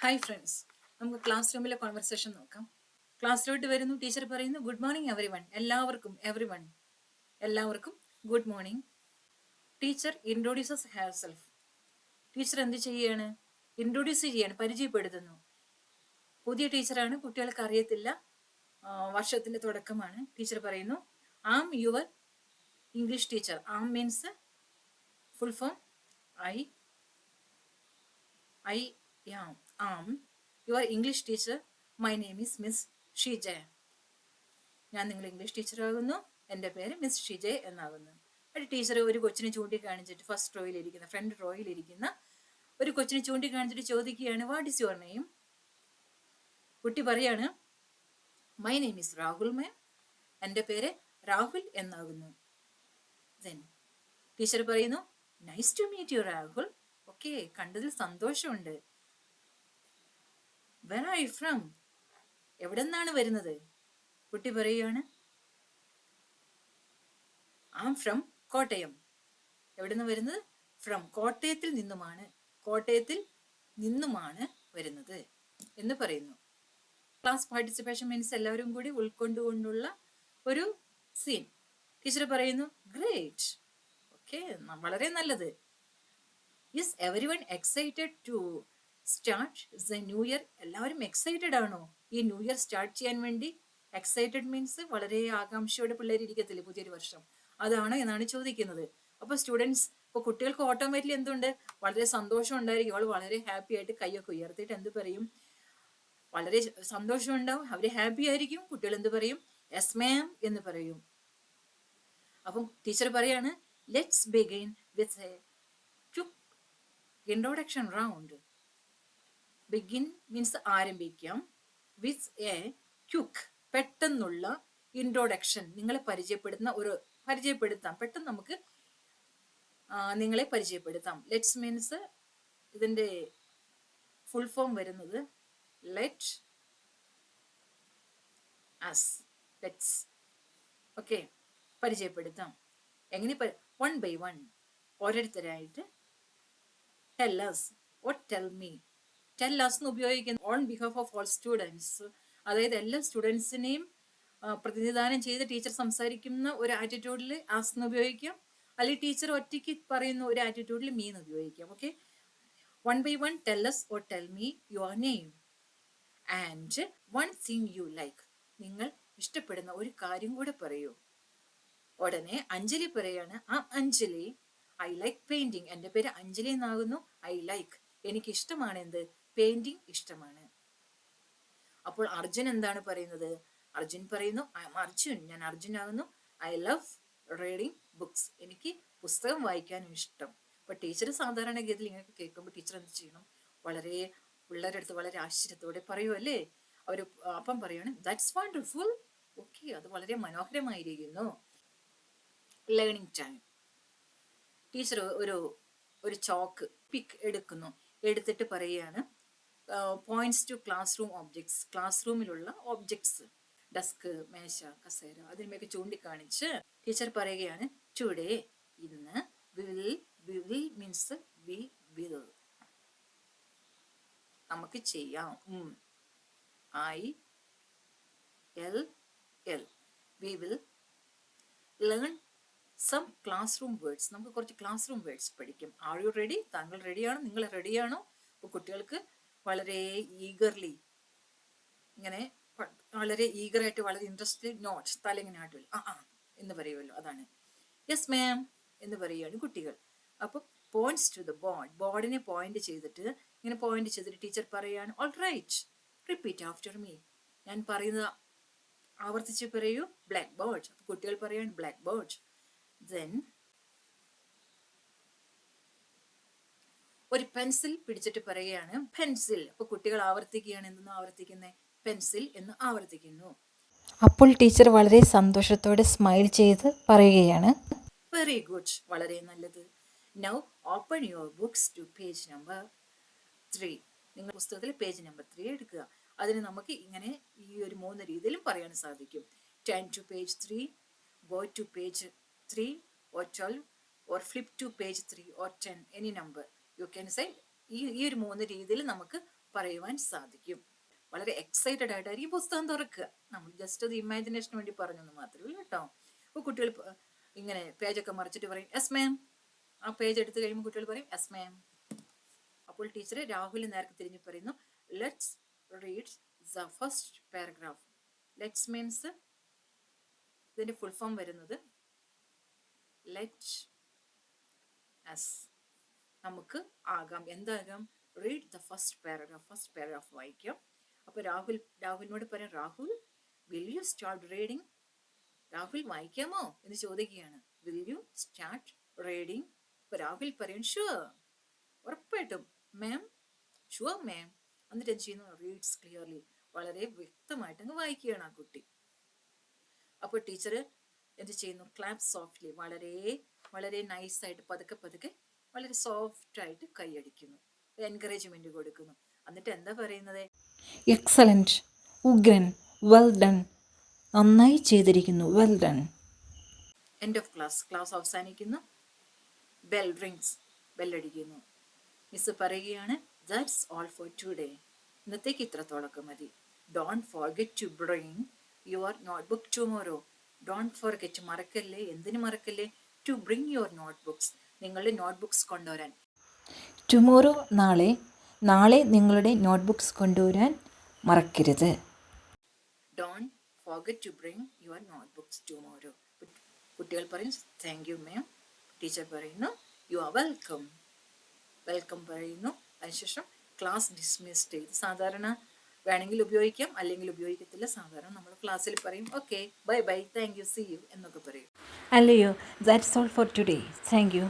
Hi friends, നമുക്ക് ക്ലാസ് റൂമിലെ കോൺവെർസേഷൻ നോക്കാം. ക്ലാസ്സിലോട്ട് വരുന്നു, ടീച്ചർ പറയുന്നു ഗുഡ് മോർണിംഗ് എവറി വൺ. എല്ലാവർക്കും good morning. Teacher introduces herself. Teacher എന്ത് ചെയ്യാണ്? ഇൻട്രോഡ്യൂസ് ചെയ്യാണ്, പരിചയപ്പെടുത്തുന്നു. പുതിയ ടീച്ചറാണ്, കുട്ടികൾക്ക് അറിയത്തില്ല, വർഷത്തിന്റെ തുടക്കമാണ്. ടീച്ചർ പറയുന്നു am your English teacher. Am means full form I am your English teacher. My name is Miss Shijay. ഞാൻ നിങ്ങൾ ഇംഗ്ലീഷ് ടീച്ചർ ആകുന്നു. എൻ്റെ പേര് മിസ് ഷിജയ് എന്നാകുന്നു. ഒരു ടീച്ചർ ഒരു കൊച്ചിനെ ചൂണ്ടിക്കാണിച്ചിട്ട് ഫ്രണ്ട് റോയിലിരിക്കുന്ന ഒരു കൊച്ചിനെ ചൂണ്ടിക്കാണിച്ചിട്ട് ചോദിക്കുകയാണ്, വാട്ട് ഈസ് യുവർ നെയിം? കുട്ടി പറയാണ്, my name is Rahul ma'am. എൻ്റെ പേര് രാഹുൽ എന്നാകുന്നു. ദെൻ ടീച്ചർ പറയുന്നു, nice to meet you Rahul. Okay, കണ്ടതിൽ സന്തോഷമുണ്ട്. Where are you from? എവിടെ നിന്നാണ് വരുന്നത്? കുട്ടി പറയുകയാണ്, ഐ ആം ഫ്രം കോട്ടയം. എവിടെ നിന്ന് വരുന്നത്? ഫ്രം കോട്ടയത്തിൽ നിന്നുമാണ് വരുന്നത് എന്ന് പറയുന്നു. ക്ലാസ് പാർട്ടിസിപ്പേഷൻ മീൻസ് എല്ലാവരും കൂടി ഉൾക്കൊണ്ടുകൊണ്ടുള്ള ഒരു സീൻ. ടീച്ചർ പറയുന്നു, ഗ്രേറ്റ്. ഓക്കെ, വളരെ നല്ലത്. Is everyone excited to start the new year? എല്ലാവരും എക്സൈറ്റഡ് ആണോ ഈ ന്യൂ ഇയർ സ്റ്റാർട്ട് ചെയ്യാൻ വേണ്ടി? എക്സൈറ്റഡ് മീൻസ് വളരെ ആകാംക്ഷയോടെ പിള്ളേർ ഇരിക്കത്തില്ലേ പുതിയൊരു വർഷം, അതാണോ എന്നാണ് ചോദിക്കുന്നത്. അപ്പോൾ സ്റ്റുഡൻസ്, ഇപ്പോൾ കുട്ടികൾക്ക് ഓട്ടോമാറ്റിക്കലി എന്തുണ്ട്, വളരെ സന്തോഷം ഉണ്ടായിരിക്കും. അവൾ വളരെ ഹാപ്പി ആയിട്ട് കൈയൊക്കെ ഉയർത്തിയിട്ട് എന്ത് പറയും? വളരെ സന്തോഷം ഉണ്ടാവും, അവർ ഹാപ്പി ആയിരിക്കും. കുട്ടികൾ എന്ത് പറയും? യെസ് മാം എന്ന് പറയും. അപ്പം ടീച്ചർ പറയാണ്, let's begin with a introduction round. Begin means ആരംഭിക്കാം. വിത്ത് എ ക്യുക്ക്, പെട്ടെന്നുള്ള ഇൻട്രോഡക്ഷൻ. നിങ്ങളെ പരിചയപ്പെടുത്താം. പെട്ടെന്ന് നമുക്ക് നിങ്ങളെ പരിചയപ്പെടുത്താം. ലെറ്റ്സ് മീൻസ് ഇതിന്റെ ഫുൾ ഫോം വരുന്നത് ലെറ്റ് അസ്. ലെറ്റ്സ്. ഓക്കെ, പരിചയപ്പെടുത്താം. എങ്ങനെ? വൺ ബൈ വൺ, ഓരോരുത്തരായിട്ട്. Tell us or tell me. Tell us എന്ന് ഉപയോഗിക്കുന്നു on behalf of all students. അതായത് എല്ലാ സ്റ്റുഡൻസിനെയും പ്രതിനിധാനം ചെയ്ത് ടീച്ചർ സംസാരിക്കുന്ന ഒരു ആറ്റിറ്റ്യൂഡിൽ ആസ് എന്ന് ഉപയോഗിക്കാം. അല്ലെങ്കിൽ ടീച്ചർ ഒറ്റയ്ക്ക് പറയുന്ന ഒരു ആറ്റിറ്റ്യൂഡിൽ മീ എന്ന് ഉപയോഗിക്കാം. Okay, one by one, tell us or tell me your name and one thing you like. നിങ്ങൾ ഇഷ്ടപ്പെടുന്ന ഒരു കാര്യം കൂടെ പറയൂ. ഉടനെ അഞ്ജലി പറയാണ്, അഞ്ജലി, ഐ ലൈക്ക് പെയിന്റിങ്. എൻ്റെ പേര് അഞ്ജലി എന്നാകുന്നു. ഐ ലൈക്ക്, എനിക്ക് ഇഷ്ടമാണ്. എന്ത്? പെയിന്റിങ് ഇഷ്ടമാണ്. അപ്പോൾ അർജുൻ എന്താണ് പറയുന്നത്? അർജുൻ പറയുന്നു, ഞാൻ അർജുൻ ആകുന്നു. I love reading books. എനിക്ക് പുസ്തകം വായിക്കാനും ഇഷ്ടം. അപ്പൊ ടീച്ചർ സാധാരണഗതിയിൽ ഇങ്ങനെ കേൾക്കുമ്പോൾ ടീച്ചർ എന്ത് ചെയ്യണം? വളരെ പിള്ളേരുടെ അടുത്ത് വളരെ ആശ്ചര്യത്തോടെ പറയുമല്ലേ അവർ. അപ്പം പറയാണ്, ദാറ്റ്സ് വണ്ടർഫുൾ. ഓക്കെ, അത് വളരെ മനോഹരമായിരിക്കുന്നു. Learning time. ടീച്ചർ ഒരു ചോക്ക് പിക്ക് എടുത്തിട്ട് പറയുകയാണ്, points to classroom objects. ക്ലാസ് റൂമിലുള്ള ഒബ്ജക്ട്സ്, ഡെസ്ക്, മേശ, കസേര, അതിന്മേക്ക് ചൂണ്ടിക്കാണിച്ച് ടീച്ചർ പറയുകയാണ്, ടുഡേ, ഇന്ന്, വിൽ മീൻസ് വി വിൽ, നമുക്ക് ചെയ്യാം. We will learn some classroom words. നമുക്ക് കുറച്ച് ക്ലാസ് റൂം വേർഡ്സ് പഠിക്കും. Are you ready? താങ്കൾ റെഡിയാണോ? നിങ്ങൾ റെഡിയാണോ? അപ്പോൾ കുട്ടികൾക്ക് വളരെ ഈഗർലി, ഇങ്ങനെ വളരെ ഈഗറായിട്ട്, വളരെ ഇൻട്രസ്റ്റ്ലി നോട്ട്, തലങ്ങനെ ആട്ടുമല്ലോ, എന്ന് പറയുമല്ലോ, അതാണ്. യെസ് മാം എന്ന് പറയുകയാണ് കുട്ടികൾ. അപ്പോൾ പോയിന്റ്സ് ടു ദ ബോർഡ്. ബോർഡിനെ പോയിന്റ് ചെയ്തിട്ട് ടീച്ചർ പറയാണ്, all right, repeat after me. ഞാൻ പറയുന്നത് ആവർത്തിച്ച് പറയൂ. Black board. കുട്ടികൾ പറയാണ് ബ്ലാക്ക് ബോർഡ്. Then ഒരു പെൻസിൽ പിടിച്ചിട്ട് പറയുകയാണ്, പെൻസിൽ. അപ്പൊ കുട്ടികൾ ആവർത്തിക്കുകയാണ്. എന്തെന്ന് ആവർത്തിക്കുന്നത്? പെൻസിൽ എന്ന് ആവർത്തിക്കുന്നു. അപ്പോൾ ടീച്ചർ വളരെ സന്തോഷത്തോടെ സ്മൈൽ ചെയ്ത് പറയുകയാണ്, വെരി ഗുഡ്, വളരെ നല്ലത്. Now open your books to page number 3. നിങ്ങൾ പുസ്തകത്തിൽ പേജ് നമ്പർ 3 എടുക്കുക. അതിന് നമുക്ക് ഇങ്ങനെ ഈ ഒരു 3 രീതിയിലും പറയാൻ സാധിക്കും. 10 to page 3, go to page 3 or 12, or flip to page 3 or 10, any number. You can say ഈ ഒരു 3 രീതിയിൽ നമുക്ക് പറയുവാൻ സാധിക്കും. വളരെ എക്സൈറ്റഡ് ആയിട്ടായിരിക്കും പുസ്തകം തുറക്കുക. നമ്മൾ ജസ്റ്റ് അത് ഇമാജിനേഷന് വേണ്ടി പറഞ്ഞെന്ന് മാത്രമേ ഉള്ളൂ കേട്ടോ. അപ്പോൾ കുട്ടികൾ ഇങ്ങനെ പേജൊക്കെ മറിച്ചിട്ട് പറയും യെസ് മാം. ആ പേജ് എടുത്ത് കഴിയുമ്പോൾ കുട്ടികൾ പറയും യെസ് മാം. അപ്പോൾ ടീച്ചർ രാഹുൽ നേർക്ക് തിരിഞ്ഞ് പറയുന്നു let's read the first paragraph. Let's means ഇതിന്റെ ഫുൾ ഫോം വരുന്നത് ലെറ്റ് അസ്, നമുക്ക് ആകാം. എന്താകാം? റീഡ് ദ ഫസ്റ്റ് പാരഗ്രാഫ് വായിക്കാം. അപ്പോൾ രാഹുലിനോട് പറയാം Rahul will you start reading. Rahul വായിക്കാമോ എന്ന് ചോദിക്കുകയാണ്. Will you start reading? അപ്പോൾ രാഹുൽ പറയും ഷുവർ, ഉറപ്പായിട്ടും മാം, ഷുവർ മാം. എന്നിട്ട് എന്ത് ചെയ്യുന്നു? റീഡ്സ് ക്ലിയർലി, വളരെ വ്യക്തമായിട്ട് അങ്ങ് വായിക്കുകയാണ് ആ കുട്ടി. അപ്പോൾ ടീച്ചർ എന്ത് ചെയ്യുന്നു? ക്ലാപ്പ് സോഫ്റ്റ്ലി, വളരെ വളരെ നൈസായിട്ട് പതുക്കെ വളരെ സോഫ്റ്റ് ആയിട്ട് കൈയടിക്കുന്നു, എൻകറേജ്മെന്റ് കൊടുക്കുന്നു. എന്നിട്ട് എന്താ പറയുന്നത്? എക്സലൻറ്റ്, ഉഗ്രൻ, വെൽ ഡൺ, നന്നായി ചെയ്തിരിക്കുന്നു, well done. End of class അവസാനിക്കുന്നു. ബെൽ റിങ്സ്, ബെല്ലടിക്കുന്നു. മിസ് പറയുകയാണ് ദാറ്റ്സ് ഓൾ ഫോർ ടുഡേ. ഇന്നത്തേക്ക് ഇത്രത്തോളൊക്കെ മതി. Don't forget to bring your notebook tomorrow. Don't forget, മറക്കല്ലേ. എന്തിനു മറക്കല്ലേ? ടു ബ്രിങ് യുവർ നോട്ട്ബുക്സ്, നിങ്ങളുടെ നോട്ട്ബുക്സ് കൊണ്ടുവരാൻ. ടുമോറോ, നാളെ നിങ്ങളുടെ നോട്ട്ബുക്സ് കൊണ്ടുവരാൻ മറക്കരുത്. Don't forget to bring your notebooks tomorrow. കുട്ടികൾ പറയും താങ്ക് യു മാം. ടീച്ചർ പറയുന്നു യു ആർ വെൽക്കം പറയുന്നു. അതിനുശേഷം ക്ലാസ് ഡിസ്മിസ് ചെയ്ത്, സാധാരണ വേണമെങ്കിൽ ഉപയോഗിക്കാം അല്ലെങ്കിൽ ഉപയോഗിക്കത്തില്ല. സാധാരണ നമ്മൾ ക്ലാസ്സിൽ പറയും okay bye bye thank you see you എന്നൊക്കെ പറയും. അല്ലയോ, that's all for today, thank U.